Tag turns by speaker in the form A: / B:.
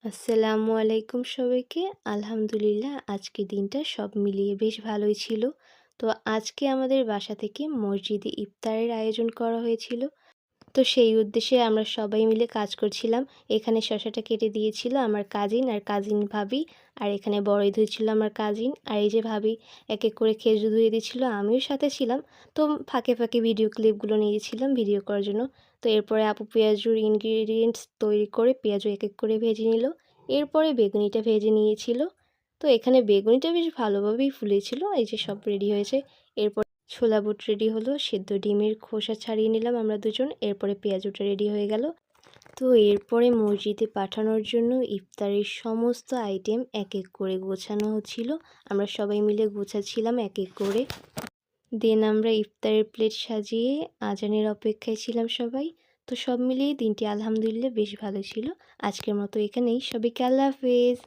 A: আসসালামু আলাইকুম সবাইকে। আলহামদুলিল্লাহ আজকের দিনটা সব মিলিয়ে বেশ ভালোই ছিল। তো আজকে আমাদের বাসা থেকে মসজিদে ইফতারের আয়োজন করা হয়েছিল। তো সেই উদ্দেশ্যে আমরা সবাই মিলে কাজ করছিলাম। এখানে শসাটা কেটে দিয়েছিল আমার কাজিন আর কাজিন ভাবি। আর এখানে বড়ই ধুচ্ছিল আমার কাজিন। আর এই যে ভাবি এক এক করে খেজুর ধুয়ে দিচ্ছিল, আমিও সাথে ছিলাম। তো ফাঁকে ফাঁকে ভিডিও ক্লিপগুলো নিয়েছিলাম ভিডিও করার জন্য। তো এরপরে আপু পেঁয়াজুর ইনগ্রিডিয়েন্টস তৈরি করে পেঁয়াজু এক এক করে ভেজে নিল। এরপরে বেগুনিটা ভেজে নিয়েছিল। তো এখানে বেগুনিটা বেশ ভালোভাবেই ফুলেছিল। এই যে সব রেডি হয়েছে। এরপর ছোলা বুট রেডি হলো, সেদ্ধ ডিমের খোসা ছাড়িয়ে নিলাম আমরা দুজন। এরপরে পেঁয়াজুটা রেডি হয়ে গেল। তো এরপরে মসজিদে পাঠানোর জন্য ইফতারের সমস্ত আইটেম এক এক করে গোছানো হচ্ছিল। আমরা সবাই মিলে গোছাচ্ছিলাম এক এক করে। দেন আমরা ইফতারের প্লেট সাজিয়ে আজানের অপেক্ষায় ছিলাম সবাই। তো সব মিলিয়ে দিনটি আলহামদুলিল্লাহ বেশ ভালো ছিল। আজকের মতো এখানেই, সবাইকে আল্লাহ হাফেজ।